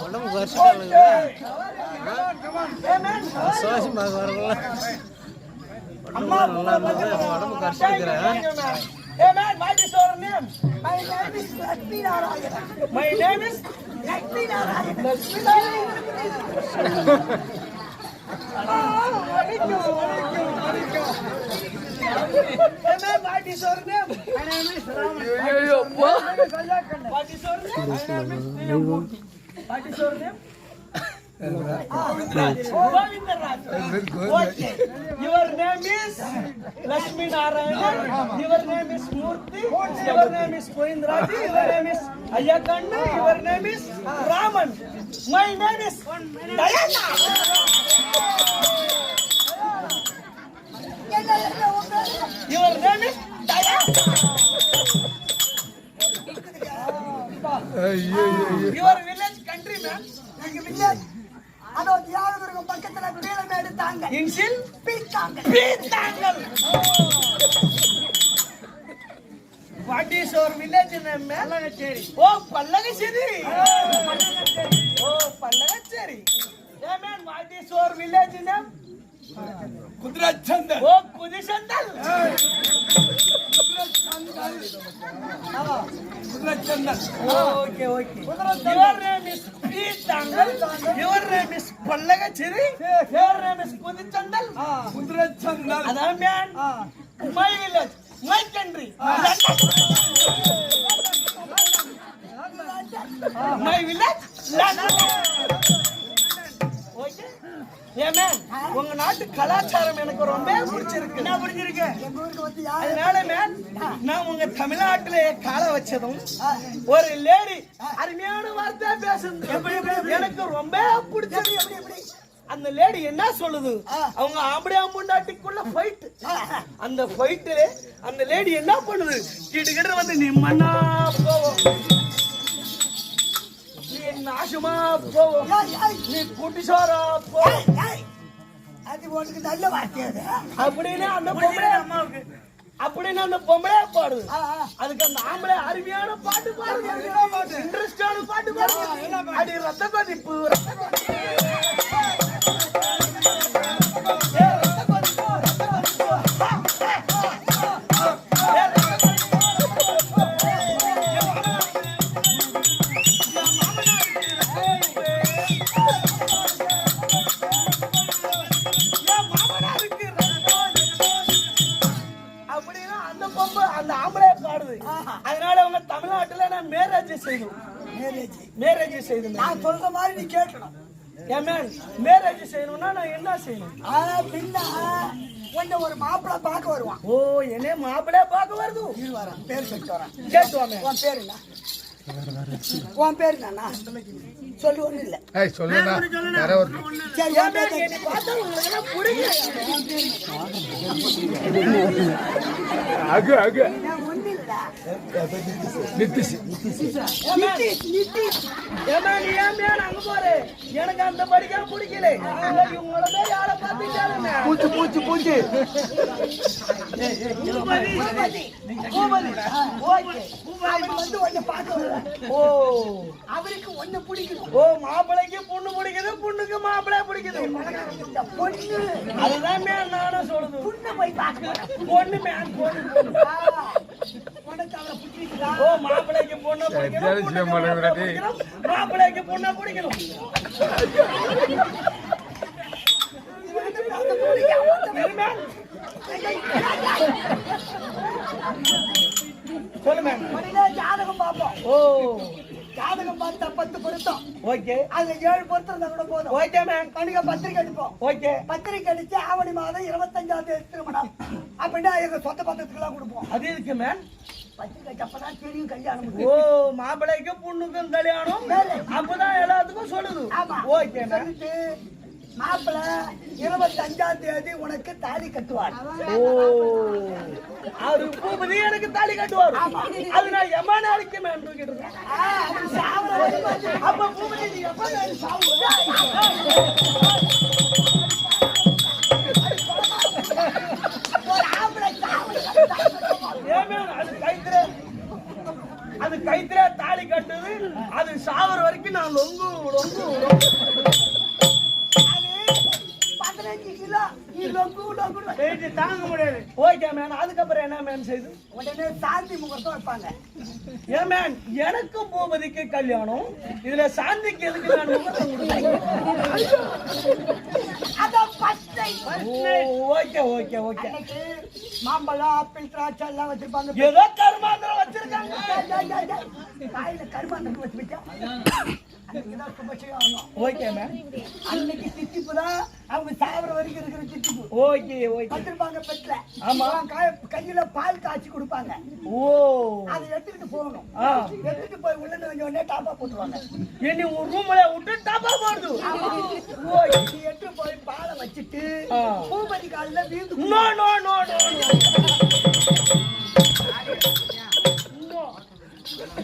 உடம்பு குறைச்சிட்டாங்க. சுவாசி பார்க்க வரல. உடம்பு குறைச்சிருக்கிறேன். Hey man, what is your name? My name is Lakshmi Narayana. My name is Lakshmi Narayana. Lakshmi Narayana. Hey man, what is your name? My name is Raman. What is your name? My name is Niyamurti. What is your name? Govindaraj. Okay. Your name is Lakshmi Narayana. Your name is Murthy. Your name is Govindaraj. Your name is Ayakanda. Your name is Raman. My name is Diana. Your name is Diana. Your village country man. Village. அதோ தியாகதுர்கம் பக்கத்துல பீளமேடு தாங்க இன்சில் பீத்தாங்கல். What is your village name? பல்லகச்சேரி. O பல்லகச்சேரி. O பல்லகச்சேரி. Hey man, what is your village name? குதிரச்சந்தல். O குதிரச்சந்தல். குதிரச்சந்தல். Okay. Your name is Pitangal. Your name is Pallagachiri. Your name is Kudichandal. Kudichandal. That man, my village, my country. My village, London. Okay. Yeah man, உங்க நாட்டு கலாச்சாரம் எனக்கு ரொம்ப பிடிச்சிருக்கு. என்ன பிடிச்சிருக்கு? அதனால man நான் உங்க தமிழ்நாட்டிலே கால வச்சதும் ஒரு லேடி அருமையான வார்த்தை பேசுது. எனக்கு ரொம்ப பிடிச்சது. எப்படி அந்த லேடி என்ன சொல்லுது? அவங்க ஆம்பளை ஆம்புண்டாட்டிக்குள்ள ஃபைட். அந்த ஃபைட்ல அந்த லேடி என்ன பண்ணுது? கிட்ட வந்து நிம்மனா போவோம், நாசமா போவோம், நீ குட்டிசாரா போ. அது உனக்கு நல்ல வார்த்தை அப்படின்னு அந்த பொம்பளை அம்மாவுக்கு அப்படின்னு அந்த பொம்பளை பாடுது. அதுக்கு அந்த ஆம்பளை அருமையான பாட்டு பாடுது, இன்ட்ரெஸ்டான பாட்டு பாடுது. அது ரத்த கொதிப்பு அதனால அவங்க தமிழ்நாட்டுல நான் மேரேஜ் செய்தேன். நான் சொல்ற மாதிரி நீ கேட்கணும். மேரேஜ் செய்யணும்னா நான் என்ன செய்யணும்? கொஞ்சம் ஒரு மாப்பிள்ளை பார்க்க வருவான். ஓ என்ன மாப்பிள்ளை பார்க்க வருது? பேர் சொல்லிட்டு வரேன், கேட்டுவாங்க. உன் பேரு என்ன? உன் பேரு என்னண்ணா சொல்லு. ஒண்ணு இல்ல சொல்லுங்க. எனக்கு அந்த படிக்க பிடிக்கல. பூச்சி பூச்சி பூச்சி ஓ அவருக்கு ஒண்ணு பிடிக்கும். ஓ மாப்பிளைக்கு பொண்ணு பிடிக்குது, பொண்ணுக்கு மாப்பிள்ளை பிடிக்குது. பொண்ணு அதுதான் மேன் நானும் சொல்லுது. பொண்ணு போய் பார்க்க பொண்ணு மேன் பொண்ணு. ஓ மாப்பிளைக்கு பொண்ணு பிடிக்கணும், மாப்பிளைக்கு பொண்ணு பிடிக்கணும். சொல்லுங்க. ஜாதகம் பார்ப்போம். ஓ ஜாதகம் பார்த்தா 10 பொருத்தம். ஓகே. அதுல 7 பொருத்தம் இருந்தா கூட போதும். Okay ma'am. கணிக பத்திரிக்கை அடிப்போம். ஓகே. பத்திரிக்கை அடிச்சு ஆவணி மாதம் 25ஆம் தேதி திருமணம் அப்படின்னா எங்க சொந்த பத்திரத்துக்கு எல்லாம் கொடுப்போம். அது இருக்கு மேம். பத்திரிக்கை அப்பதான் தெரியும் கல்யாணம். ஓ மாப்பிள்ளைக்கு பொண்ணுக்கும் கல்யாணம் அப்பதான் எல்லாத்துக்கும் சொல்லுது. Okay ma'am. மாப்பிள்ள 25ஆம் தேதி உனக்கு தாலி கட்டுவார். ஓ அது பூபதி எனக்கு தாலி கட்டுவார். அது நான் எம்மா நாளைக்கு மேம் கேட்டு அப்ப பூபதி நீ எப்ப சாவு? அது கைத்திர தாலி கட்டுது அது சாவர வரைக்கும் நான் லொங்கு லொங்கு அது 15 கிலோ நீ லொங்கு லொங்கு வெயிட் தாங்க முடியாது. ஓகே மேன், அதுக்கப்புறம் என்ன மேன் செய்து? உடனே சாந்தி முகூர்த்தம் வைப்பாங்க. ஏன் மேன், எனக்கும் பூபதிக்கு கல்யாணம், இதுல சாந்திக்கு எதுக்கு நான் முகூர்த்தம் கொடுத்தேன்? அதான் first night. Okay okay okay. அன்னைக்கு மாம்பழம் ஆப்பிள் திராட்சை எல்லாம் வச்சிருப்பாங்க. ஏதோ கருமாந்திரம் வச்சிருக்காங்க. காயில கருமாந்திரம் வச்சு வச்சா அன்னைக்குதான் சுபட்சம் ஆகணும். Okay ma'am. அன்னைக்கு தித்திப்பு தான் அவங்க சாவர வரைக்கும் இருக்கிற தித்திப்பு. Okay okay. வச்சிருப்பாங்க பெட்ல. ஆமா. கையில பால் காய்ச்சி கொடுப்பாங்க. ஓ, அதை எடுத்துக்கிட்டு போகணும். ஆ, எடுத்துட்டு போய் உள்ள நுழைஞ்ச உடனே டாப்பா போட்டுருவாங்க. என்ன ஒரு ரூம்ல விட்டு டாப்பா போடுது. ஓ, இது எடுத்து போய் பாலை வச்சுட்டு பூபதி காலில் வீந்து நோ நோ நோ நோ